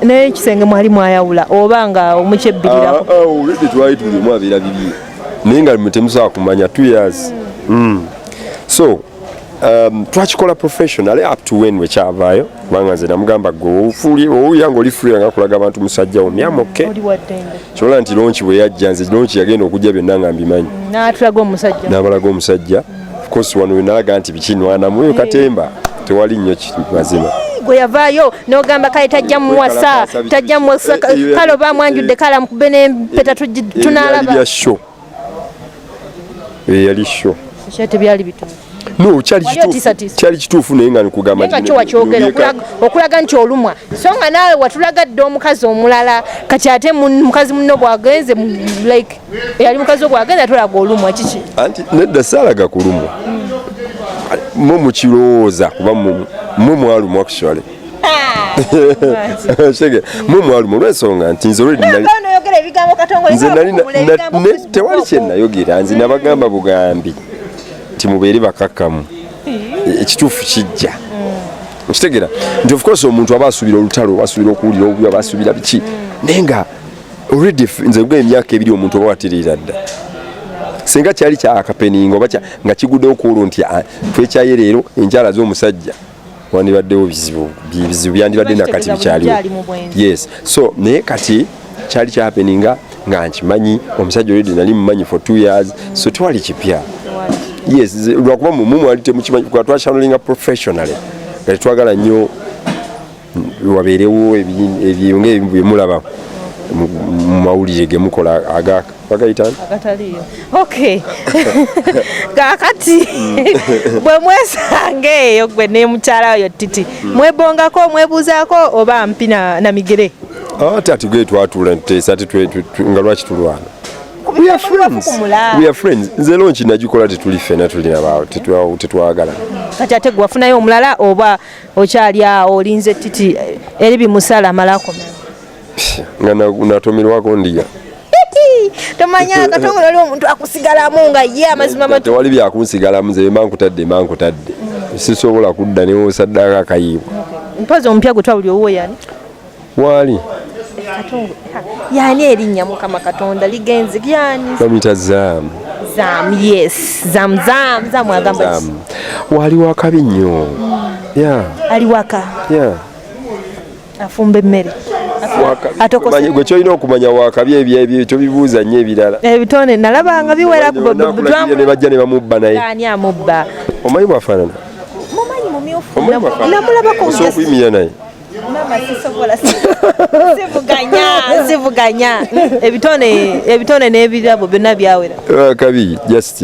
N'ekisenge mwali mwayawula oba nga omukyebbirirako? Olwedde twali tulimu abeera bibye naye nga temusobola kumanya 2 years. So twakikola professionally up to when wekyavaayo kubanga nze namugamba gwe owulira ngaoli free nga kulaga abantu musajja omyamoke kyobola nti lonchi bwe yajja nze lonchi yagenda okujja byonna nga mbimanyi n'abalaga omusajja of course wano wenalaga nti bikinwanamuyo katemba tewali nnyo mazima gwe yavaayo n'ogamba kale tajja muwasa kale oba mwanjudde kale amukube n'empeta tunaalaba yali sho tebyali bituufu. No, kyali kituufu naye nga nikugamba nti wakyogera okulaga nti olumwa so nga naawe watulagadde omukazi omulala kati ate mukazi munno bwagenze like yali mukazi obwagenze atolaga olumwa kiki anti nedda saalaga kulumwa mu mukirowooza kuba mu mwalumwa actually shege mu mwalumwa olw'ensonga nti nze tewali kyennayogera nze nabagamba bugambi nti mubeere bakakkamu ekituufu kijja okitegera nti of course omuntu aba asuubira olutalo oba asuubira okuwulira obubi aba asuubira biki naye nga already nze gwe emyaka 2 omuntu oba watereera dda singa kyali kyakapeninga oba nga kiguddewo kuolwo nti twekyaye leero enkyala z'omusajja wandibaddewo bizibu byandibadde nakati bikyaliwo yes so naye kati kyali kyapeninga nga nkimanyi omusajja already nali mumanyi for 2 years so tewali kipya yes lwakuba mwali temukimanyi kuba twakyanulinga professionally nga tetwagala nnyo wabeerewo ebyo ng'ebyo byemulaba mu mawulire gemukola bagayitani agataliyo okay kakati bwe mwesange eyo gwe ne mukyala oyo Titi mwebongako mwebuuzaako oba mpi na migere ate gwe twatuula nteesa nga lwaki tulwana we are friends nze lonchi nagikola tetuli ffena tulina baawo tetwagala kati ate gwe wafunayo omulala oba okyali awo olinze Titi eri bimusala amalako nga natomerwako ndiga tomanya katongole oli omuntu akusigalamu nga ye amazima tewali byakunsigalamu nze mankutadde sisobola kudda newosaddako akayiibwa mpazi omupya gwe twawuli owuwo yani waali yani erinnya mukama katonda ligenze yani bamita zam yes zam agamba wali wakabi nnyo ali waka afumba emmere gwe kyolina okumanya wakabi ebyo tobibuuza nnyo ebirala ebitone nalabanga biwera ne bajja ne bamubba naye ani amubba omanyi bwafaanana mumanyi mumyufu namulabako okuyimira naye sivuganya ebitone n'ebirabo byonna byawera kabi just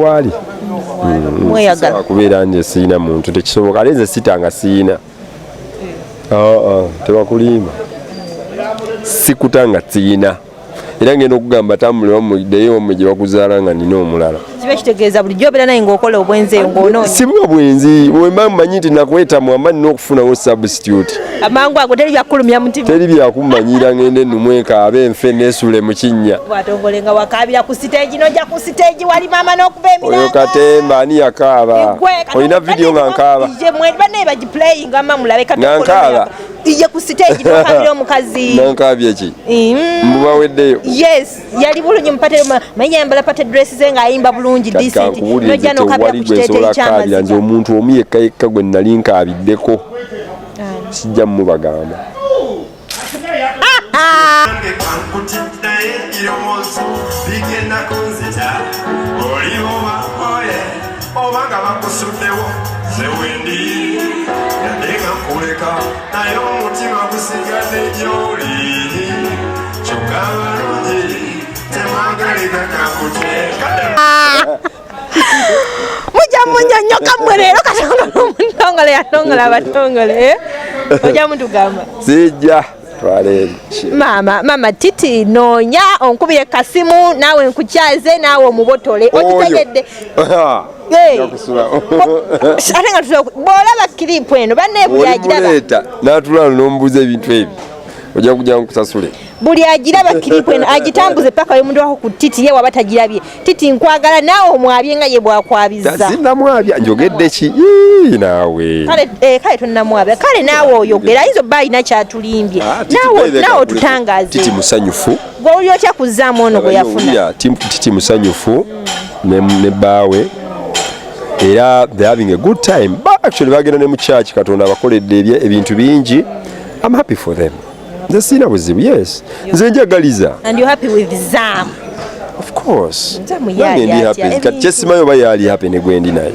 waali mweyagala kubeera nje siina muntu tekisoboka ate nze sitanga siina tebakulimba sikutanga siina era ngenda okugamba tambule wamuddeyo omwe gye bakuzaala nga nina omulala kiba kitegeeza bulijjo obeera naye ng'okola obwenzeeyo ng'onoonya sibuba bwenzi wemba mmanyi nti nakwetamu amba nina okufunawo substitute amangu ago teri byakulumya mutima teri byakummanyira ngende nnumwe nkaabe enfe neesule mu kinnya bwatongole nga wakaabira ku siteegi nojja ku siteegi wali maama n'okuba emiranga oyo katemba ani yakaaba olina vidiyo nga nkaaba bannaye bagiplayinga mma mulabe nga nkaaba ije ku siteegi n'okabira omukazi nankaabye ki mubaweddeyo yes yali bulungi mupate manyi yambala pate dress ze ng'ayimba bulungi decent nojja n'okabira ku kiteeteeyi ky'amazima nze omuntu omu yekka gwe nali nkaabiddeko sijja mubagamba obanga bakusuddewo zewendi yandenga nkuleka naye omutima gusigadde gy'oli kyokka balungi temwagaleka kakuteeka mujja munyonyoka mmwe leero katongole omutongole yatongola abatongole ojja mutugamba sijja mama Titi noonya onkubire kasimu naawe nkukyaze naawe omubotole okitegedde ate nga bw'olaba kiripu eno banne buli agiraga n'atulala n'omubuuza ebintu ebyo ojja kujja nkusasule buli agiraba kilipo agitambuze paka yo mundu wako ku Titi ye waba tagirabye Titi nkwagala nawe omwabye nga ye bwakwabiza sinna mwabya njogedde ki naawe kale tonnamwabya kale naawe oyogera izo bayi na kyatulimbye nawe tutangaze Titi musanyufu gwe otya kuzaamu ono gwe yafuna Titi musanyufu ne baawe era they having a good time but actually bagenda ne mu church Katonda abakoledde ebintu bingi. I'm happy for them. Nze sina buzibu, yes. Nze njagaliza. And you happy with Zam? Of course. Nange ndi happy. Kati kyesimanyi oba yali happy ne gwendi naye.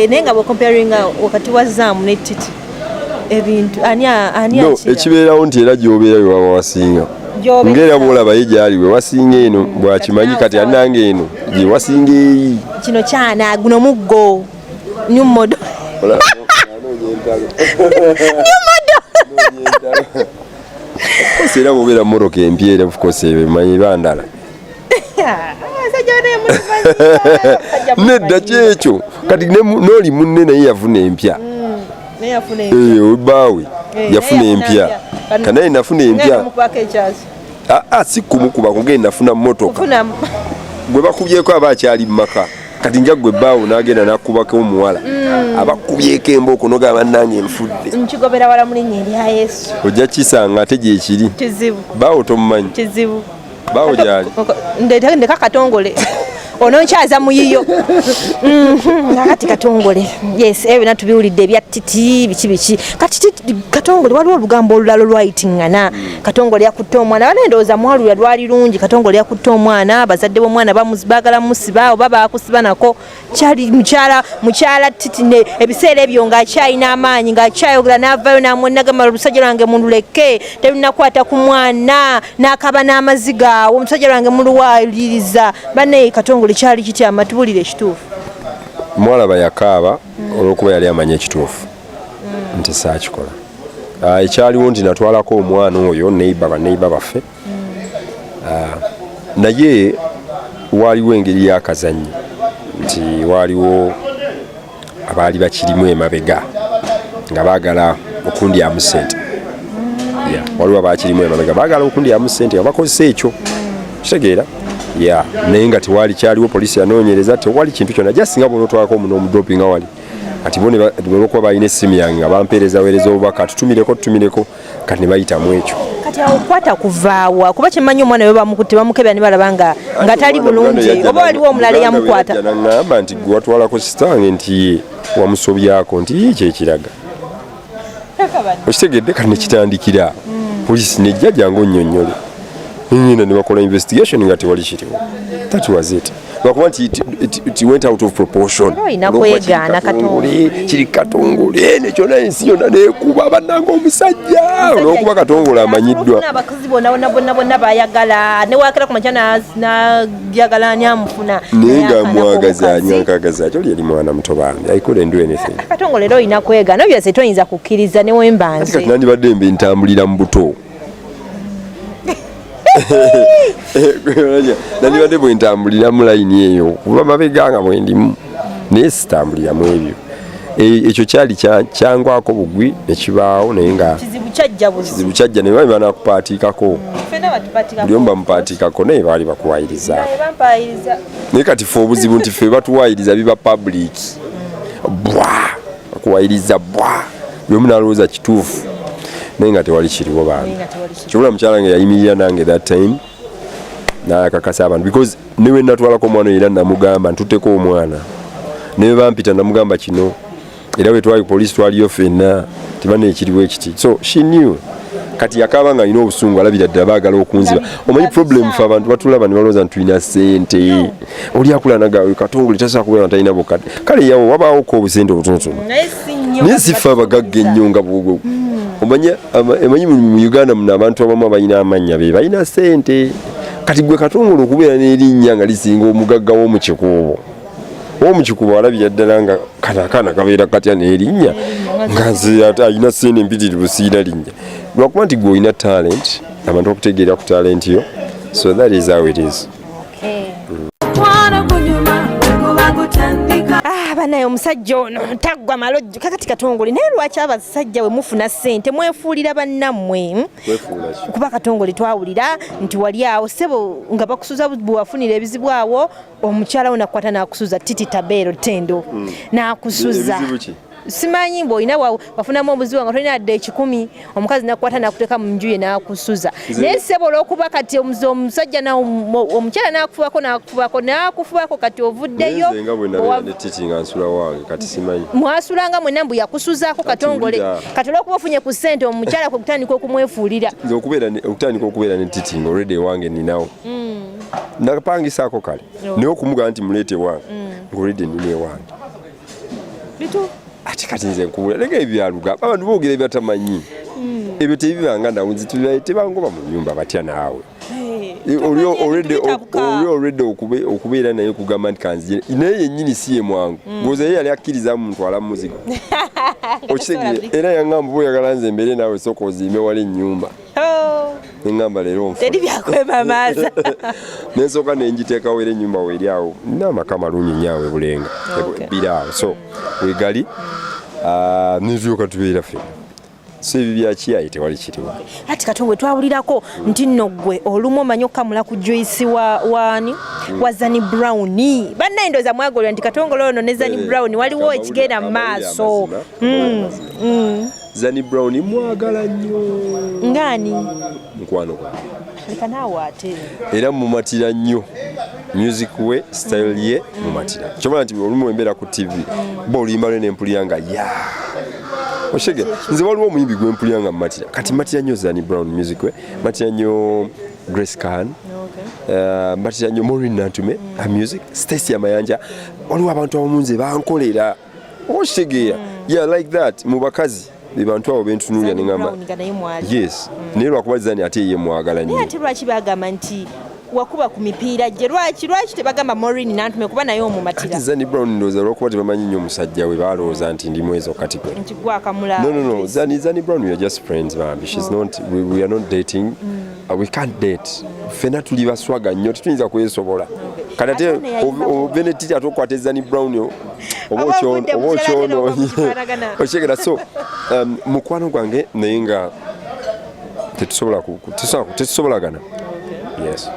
Nenga bwe comparing wakati wa Zam ne Titi ebintu ani no ekibeerawo nti era gy'obeera we wasinga. Ngera bwolaba ye gyali we wasinga eno bwakimanyi kati anange eno gye wasinga eyi. Kino kyana guno muggo new model. Era bw'obeera moroka empya era of course emanyi bandala nedda kyekyo kati n'oli munne naye yafuna empya baawe yafuna empya kanaye nafuna empya si kumukuba kugenda nafuna motoka gwe bakubyeko aba akyali mu maka kati nja gwe baawo n'agenda n'akubako omuwala abakubyeko embooko nogamba nange nfudde nkigobera wala mu linnya erya Yesu ojja kisanga ate gyekiri kizibu baawo tomumanyi kizibu baawo gyali ndeka katongole ono nkyaza muyiyo nakati katongole yes ebyo natubiwulidde ebya Titi biki kati katongole waliwo olugambo olulala olwayitingana katongole yakutte omwana banendooza mwalulya lwali lungi katongole yakutte omwana abazadde b'omwana baagala musiba oba baakusiba nako kyali mukyala Titi ne ebiseera ebyo ng'akyalina amaanyi ng'akyayogera n'avaayo n'amwenagamba olusajja lwange mululeke terunakwata ku mwana n'akaba n'amaziga omusajja lwange muluwaliriza banne katongole kyali kitya amatubulire ekituufu mwalaba yakaaba olw'okuba yali amanya ekituufu nti saakikola ekyaliwo nti natwalako omwana oyo neiba baffe naye waaliwo engeri y'akazannyo nti waaliwo abaali bakirimu emabega nga baagala okundyamu ssente waliwo abakirimu emabega baagala okundyamu ssente nga bakozesa ekyo kitegeera naye nga tewali kyaliwo poliisi yanoonyereza tewali kintu kyonna jasinga bona otwalako omuno omudropi nga wali kati bo olwokuba balina essimu yange nga bampeerezaweereza obubaka tutumireko kati ne bayitamu ekyo kati awo kwata kuvaawa kuba kyemmanyi omwana we bamukutte bamukebera ne balaba nga tali bulungi oba waliwo omulala yamukwata naŋŋamba nti gwe watwalako sitange nti wamusobyako nti kyekiraga okitegedde kati nekitandikira poliisi nejja jangu onnyonnyole ngenda ne bakola investigation nga tewali kiriwo that was it lwakuba nti it went out of proportion inakwegaana kiri katongole nekyona ensi yonna nekuba bannanga omusajja olwokuba katongole amanyiddwa abakazi bonna bayagala newakera ku makya nabyagala ani amufuna naye nga mwagazi anyankagazi akyoli yali mwana muto bambi I couldn't do anything katongole era olina kwegaana byose toyinza kukkiriza newembanze kati nandibadde mbe ntambulira mu buto nandibadde bwe ntambulira mu layini eyo kuba mabega nga bwendimu naye sitambuliramu ebyo ekyo kyali kyangwako bugwi nekibaawo naye nga kizibu kyajja naye bali banakupaatiikako buli omu bamupaatiikako naye baali bakuwayiriza naye kati fe obuzibu nti fe batuwayiriza biba public bwa bakuwayiriza bwa buli omu nalowooza kituufu naye nga tewali kiriwo bantu kyobula mukyala nga yayimirira nange that time nakakasa abantu because newe natwalako omwana era namugamba ntuteko omwana newe bampita namugamba kino era bwe twali poliisi twaliyo ffenna tibana ekiriwo ekiti so she knew kati yakaba nga alina obusungu alabira ddala baagala okunziba omanyi problem fe abantu batulaba ne balowooza nti tulina ssente oli akulanaga katongole tasobola kubeera talina bukadde kale yawo wabaawoko obusente obutonotono naye sife abagagga ennyo nga bwogo emanyi mu Uganda muno abantu abamu abalina amannya be balina ssente kati gwe katongole okubeera n'erinnya nga lisinga omugagga w'omukikuubo omukikuubo alabira ddala nga akaana kabeera katya n'erinnya nga nze ate alina ssente empitirivu siina linnya lwakuba nti gwe olina talent abantu okutegeera ku talent yo so that is how it is banaye omusajja ono taggwa malojjo kakati Katongole naye lwaki abasajja we mufuna ssente mwefuulira bannammwe kuba Katongole twawulira nti wali awo ssebo nga bakusuza bwe wafunira ebizibu awo omukyala we nakukwata n'akusuza Titi Tabero Tendo n'akusuza simanyi mboina wafunamu obuzibu nga tolina adde 10 omukazi nakukwata nakuteeka mu nju ye n'akusuza naye ssebo olw'okuba kati omusajja omukyala n'akufubako kati ovuddeyo mwasulanga mwenna mbu yakusuzaako Katongole kati olw'okuba ofunye ku ssente omukyala kwe kutandika okumwefuulira okutandika okubeera ne Titi nga olwedde ewange ninawo napangisaako kale naye okumugamba nti muleete ewange ng'olwedde nina ewange ate kati nze nkubula lega ebyaluga abantu boogera ebyatamanyi ebyo tebibanga nawunzi tebangoba mu nnyumba batya naawe olwedde okubeera naye kugamba nti kanzire naye yennyini si ye mwangu ngoza ye yali akkiriza mutwala mu muzigo okitegeera era yangamba boyagala nze mbere naawe sooka oziime wala ennyumba neŋŋamba leero teri byakwema maaza nensooka nenjiteekawo era ennyumba weeri awo nina amaka malungi nyaawe bulenga biraawo so wegali nitulyoka tubeera ffe so ebyo byakiyaye tewali kiriwo ati Katongole twawulirako nti nno gwe olumu omanyi okamula ku Joyce wa Zanny Brown bannaye ndooza mwagolera nti Katongole ono ne Zanny Brown waliwo ekigenda mu maaso Zanny Brown mwagala nnyo ngani mukwano gwange leka naawe ate era mumatira nnyo music we style ye mumatira kyomala nti olumu embeera ku TV bo oluyimba lwe nempulira nga oshege nze waliwo omuyimbi gwe mpulira nga mumatira kati matira nnyo Zanny Brown music we matira nnyo Grace Khan matira nnyo Maureen Natume music Stacy Amayanja waliwo abantu abamu nze bankolera oshegeera like that mu bakazi bantu abo bentunulira neŋŋamba yes naye lwakuba Zanny ate ye mwagala nnyo ate lwaki bagamba nti wakuba ku mipiira gye lwaki tebagamba Maureen Natume kuba naye omumatira Zanny Brown ndooza lwakuba tebamanyi nnyo omusajja we balowooza nti ndi mwezo kati gwe nti gwakamula no Zanny Brown we are just friends bambi she's not we are not dating we can't date ffena tuli baswaga nnyo tetuyinza kwesobola kati ate Benetiti ate okwata Zanny Brown oba okyonoonye okyegera so mukwano gwange naye nga tetusobolagana yes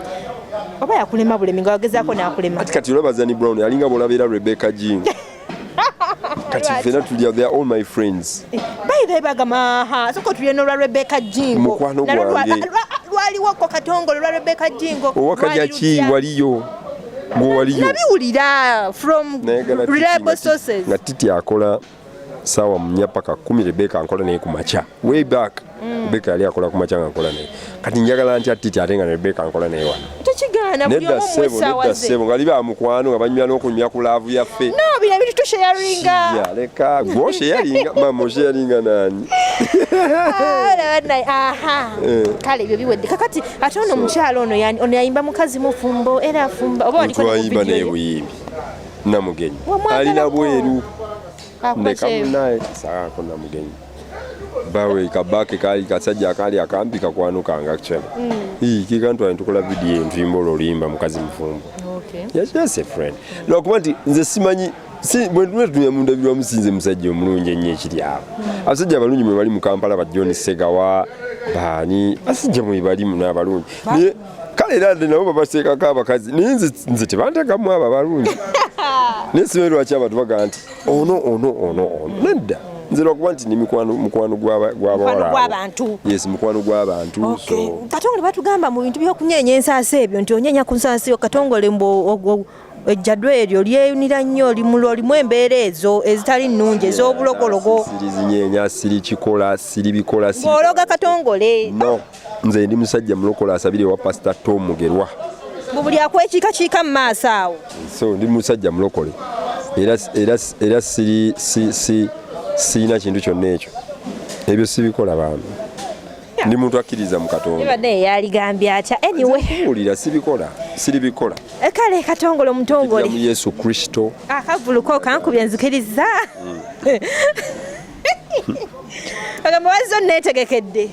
oba yakulema bulemi nga wagezaako n'akulema kati olaba Zanny Brown alinga bw'olabeera Rebecca Jingo kati ffena tuli they are all my friends bayira bagamba soko tulina olwa Rebecca Jingo mukwano gwange lwaliwoko Katongole lwa Rebecca Jingo owakanya ki waliyo nabiwulira from reliable sources nga Titi akola sawa munya paka 10 Rebecca ankola naye ku macha way back Rebecca yali akola ku macha nga ankola naye kati njagala nti Titi ate nga Rebecca ankola naye wano tekigana buli omu mwesawaze nga liba mukwano nga banyumya n'okunyumya ku laavu yaffe no bino bintu tusharinga leka gwoshe yalinga mama yalinga nani kale ebyo biwedde kakati ate ono omukyalo ono yayimba mukazi mufumbo era afumba oba waliko twayimba naye buyimbi namugenyi alina bweru ndeka munaye saako namugenyi bawe kabake kali kasajja akali akampi kakwano kanga actually kikantwa ntukola video envimbo lolimba mukazi mufumbo yes just a friend lwakuba nti nze simanyi bwe tunya mundabirwa musinze musajja omulungi ennyo ekiri awo abasajja abalungi mwe bali mu Kampala ba John Segawa baani basajja mwe bali mu n'abalungi kale era nabo babaseekako abakazi naye nze tebanteekamu abo abalungi naye simanyi lwaki abantu bagamba nti ono nedda nze lwakuba nti ni mukwano gw'abantu yes mukwano gw'abantu Katongole batugamba mu bintu by'okunyeenya ensaasi ebyo nti onyeenya ku nsaasi yo Katongole mbu ejjadwe eryo lyeyunira nnyo limu embeera ezo ezitali nnungi ez'obulogologo sirizinyeenya sirikikola siribikola ng'ologa Katongole no nze ndi musajja mulokola asabire wa Pastor Tom Mugerwa mu buli akwekiikakiika mu maaso awo so ndi musajja mulokole era sirina kintu kyonna ekyo ebyo sibikola bantu ndi muntu akkiriza mu Katonda nibadde yaligambye atya anyway siribikola kale Katongole omutongole mu Yesu Kristo akavuluko kankubya nzikiriza kagambo wazo netegekedde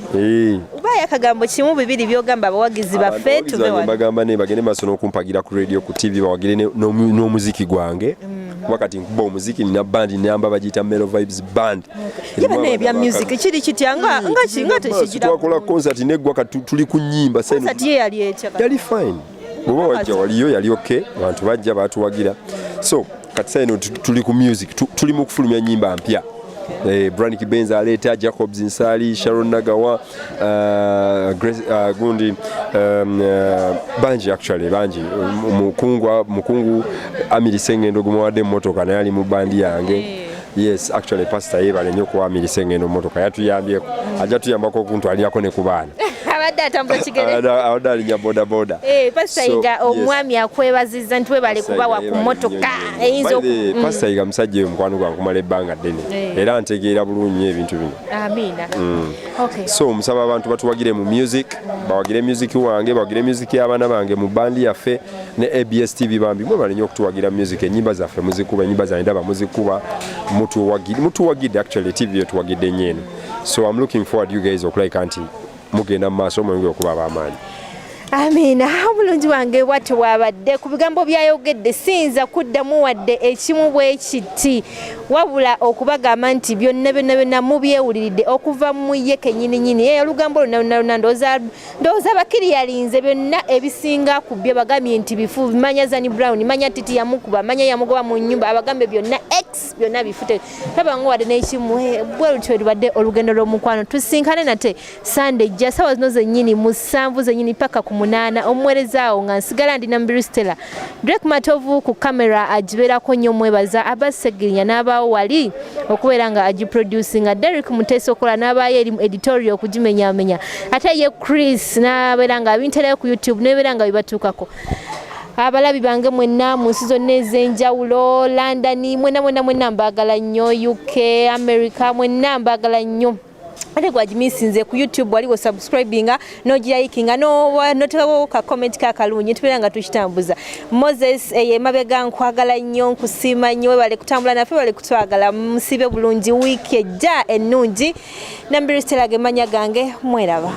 ubaya kagambo kimu bibiri byogamba abawagizi baffe bagamba ne bagende maso n'okumpagira ku radio ku TV bawagire n'omuziki gwange wakati nkuba omuziki nina band nyamba bagita Melo Vibes band yeba ne bya music kiri kityanga nga tekigira twakola concert neggwa tuli ku nyimba sasa concert ye yali ekyaka yali fine bwoba wajja waliyo yali okay abantu bajja batuwagira so kati sasa tuli ku music tuli mu kufulumya nyimba mpya Brand Kibenza aleta Jacobs Nsali Sharon Nagawa Grace gundi banji actually banji mukungu Amiri Sengendo gumwade motoka na yali mu bandi yange yes actually pastor yebale nyo kwa Amiri Sengendo motoka yatuyambye aja tuyambako kuntu aliyako ne kubana abadde atambula kigere abadde nya boda boda pastor Iga omwami akwebaziza ntwe bale kubawa ku motoka eyinzo pastor Iga musajje mukwano gwa kumala ebbanga ddene era ntegeera bulungi ebintu bino amina okay so musaba abantu batuwagire mu music bawagire music wange bawagire music y'abaana bange mu bandi yaffe ne ABS TV bambi mwe bali nnyo okutuwagira music enyimba zaffe muzikuba enyimba za ndaba muzikuba mutuwagide actually TV yetuwagide nnyeno so I'm looking forward you guys okulike anti mugenda mu maaso mwenge okuba ab'amaanyi amina omulungi wange wate wabadde ku bigambo byayogedde siyinza kuddamu wadde ekimu bwe kiti wabula okubagamba nti byonna mubyewuliridde okuva mu ye kennyininyini olugambo luna ndowooza bakiri yalinze byonna ebisinga ku byo bagambye nti bifu bimanya Zani Brown manya Titi yamukuba manya yamugoba mu nnyumba abagambe byonna x byonna bifute tabango wadde n'ekimu bwe lutyo libadde olugendo lw'omukwano tusinkane nate Sunday jja sawa zino zennyini musanvu zennyini paka ku munana omwerezaawo nga nsigala ndi Nambiru Stella Drake Matovu ku kamera agibeerako nnyo mwebaza abasegirinya n'abaawo wali okubeera nga agiproducinga Derek Muteso okola n'abaayo eri mu editorial okugimenyamenya ate ye Chris n'abeera nga abintereyo ku YouTube n'ebeera nga bibatuukako abalabi bange mwenna mu nsi zonna ez'enjawulo London mwenna mbaagala nnyo UK America mwenna mbaagala nnyo ate gwagimisinze ku YouTube waliwo subscribinga nogirayikinga notekako ka comment kakalungi tubeera nga tukitambuza Moses mabega nkwagala nnyo nkusiima nnyo webale kutambula naffe bale kutwagala musibe bulungi wiiki ejja ennungi Nambiru Stella ge manya gange mweraba